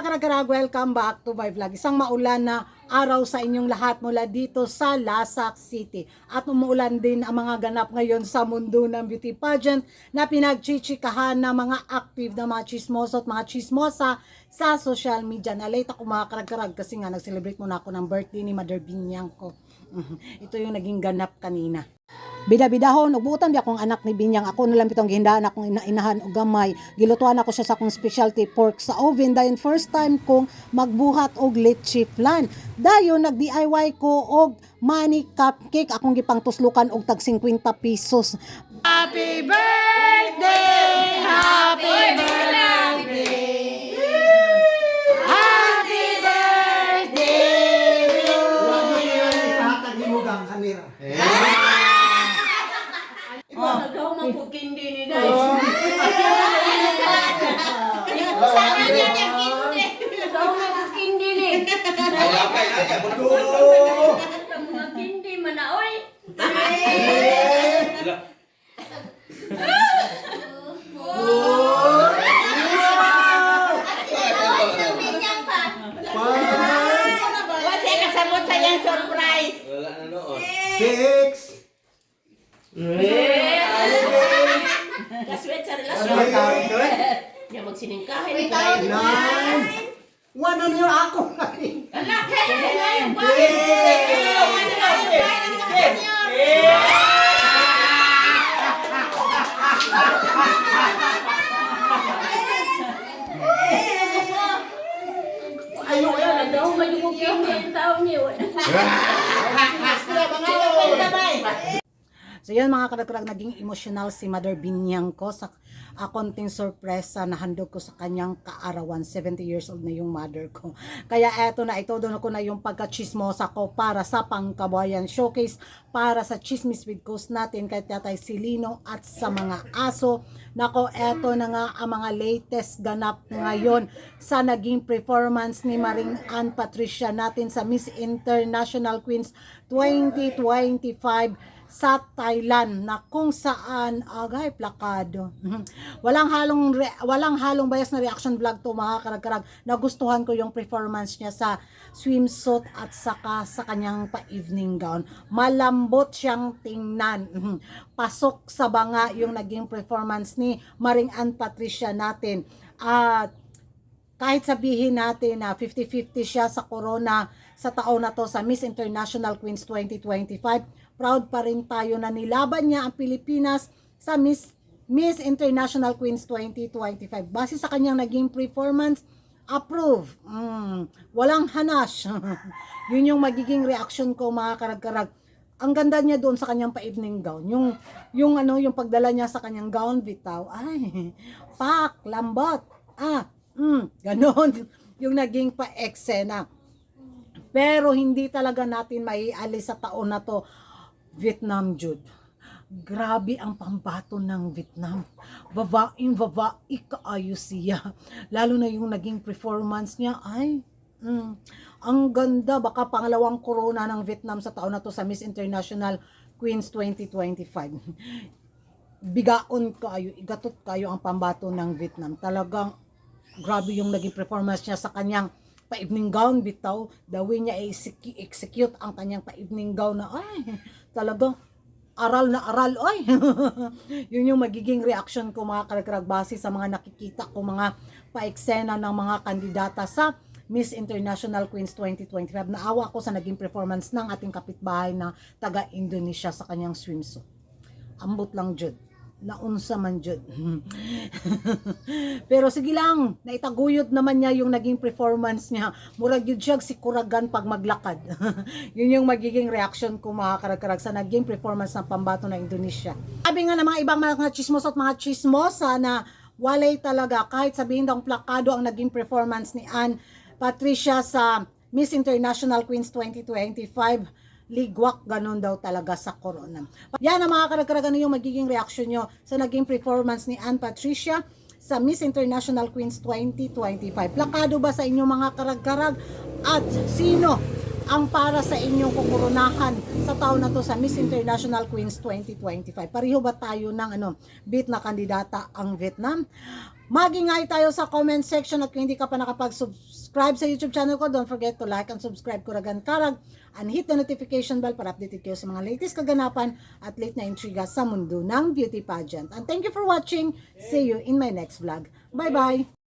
mga karagarag, welcome back to my vlog. Isang maulan na araw sa inyong lahat mula dito sa Lasak City. At umuulan din ang mga ganap ngayon sa mundo ng beauty pageant na pinagchichikahan ng mga active na mga chismoso at mga chismosa sa social media. Na-late ako mga karagarag kasi nga nag-celebrate muna ako ng birthday ni Mother Binyang ko. Ito yung naging ganap kanina. Bida-bidahon, ubutan di akong anak ni Binyang. Ako nalang pitong gihindahan akong inahan o gamay. Gilutuan ako siya sa akong specialty pork sa oven. Dayon first time kong magbuhat og leche flan. Dayon nag-DIY ko og money cupcake. Akong gipang tuslukan og tag 50 pesos. Happy birthday! Happy birthday! Happy birthday! Ipahatag ni mo gang kamera. Nagaw magpukindi ni guys. Nagaw magpukindi ni. Magpukindi man na oy. What's yung kasabot sa yung surprise? Wala na noon. 6. Kaswet sa Ano relasyon. ba tawag ko eh? Niya magsiningkahin. 9. Ano niyo ako? Ayaw yan. Nagaw magpukindi ang tao niyo. So yun mga karagrag, naging emotional si Mother Binyang ko sa konting sorpresa na handog ko sa kanyang kaarawan. 70 years old na yung mother ko. Kaya eto na, ito doon ko na yung pagka-chismosa ko para sa Pangkabuhayan Showcase, para sa Chismis with Coast natin kay Tatay Silino at sa mga aso. Nako, eto na nga ang mga latest ganap ngayon sa naging performance ni Maring Ann Patricia natin sa Miss International Queens 2025 sa Thailand, na kung saan agay plakado. walang halong bias na reaction vlog to mga karag-karag. Nagustuhan ko yung performance niya sa swimsuit at saka sa kanyang pa-evening gown. Malambot siyang tingnan. Pasok sa banga yung naging performance ni Maring Ann Patricia natin. At kahit sabihin natin na 50-50 siya sa corona sa taon na to sa Miss International Queens 2025, proud pa rin tayo na nilaban niya ang Pilipinas sa Miss International Queens 2025. Base sa kanyang naging performance, approve. Walang hanash. Yun yung magiging reaction ko mga karag-karag. Ang ganda niya doon sa kanyang pa-evening gown. Yung pagdala niya sa kanyang gown bitaw. Ay, pak, lambot. Ganon. Yung naging pa-eksena. Pero hindi talaga natin maialis sa taon na to Vietnam Jude. Grabe ang pambato ng Vietnam. Babae kaayo siya. Lalo na yung naging performance niya. Ay, ang ganda. Baka pangalawang corona ng Vietnam sa taon na to sa Miss International Queens 2025. Bigaon kayo, igatot kayo ang pambato ng Vietnam. Talagang grabe yung naging performance niya sa kanyang pa-evening gown bitaw. The way niya execute ang kanyang pa-evening gown na ay, talagang aral na aral ay. Yun yung magiging reaction ko mga karag base sa mga nakikita ko mga pa-eksena ng mga kandidata sa Miss International Queens 2025. Naawa ako sa naging performance ng ating kapitbahay na taga-Indonesia sa kanyang swimsuit. Ambot lang jud. Naunsa man jud. Pero sige lang, naitaguyod naman niya yung naging performance niya. Murag yun siya si Kuragan pag maglakad. Yun yung magiging reaction ko mga karag-karag sa naging performance ng pambato ng Indonesia. Sabi nga ng mga ibang mga chismos at mga chismosa na walay talaga, kahit sabihin daw plakado ang naging performance ni Ann Patricia sa Miss International Queens 2025, ligwak ganon daw talaga sa corona. Yan ang mga karag-karag, ano yung magiging reaction nyo sa naging performance ni Ann Patricia sa Miss International Queens 2025. Plakado ba sa inyo mga karag-karag? At sino ang para sa inyong kukurunahan sa taon na to sa Miss International Queens 2025? Pareho ba tayo ng beat na kandidata ang Vietnam? Mag-ingay tayo sa comment section at kung hindi ka pa nakapag-subscribe sa YouTube channel ko, don't forget to like and subscribe Kuragan Karag and hit the notification bell para updated kayo sa mga latest kaganapan at late na intriga sa mundo ng beauty pageant. And thank you for watching. See you in my next vlog. Bye-bye!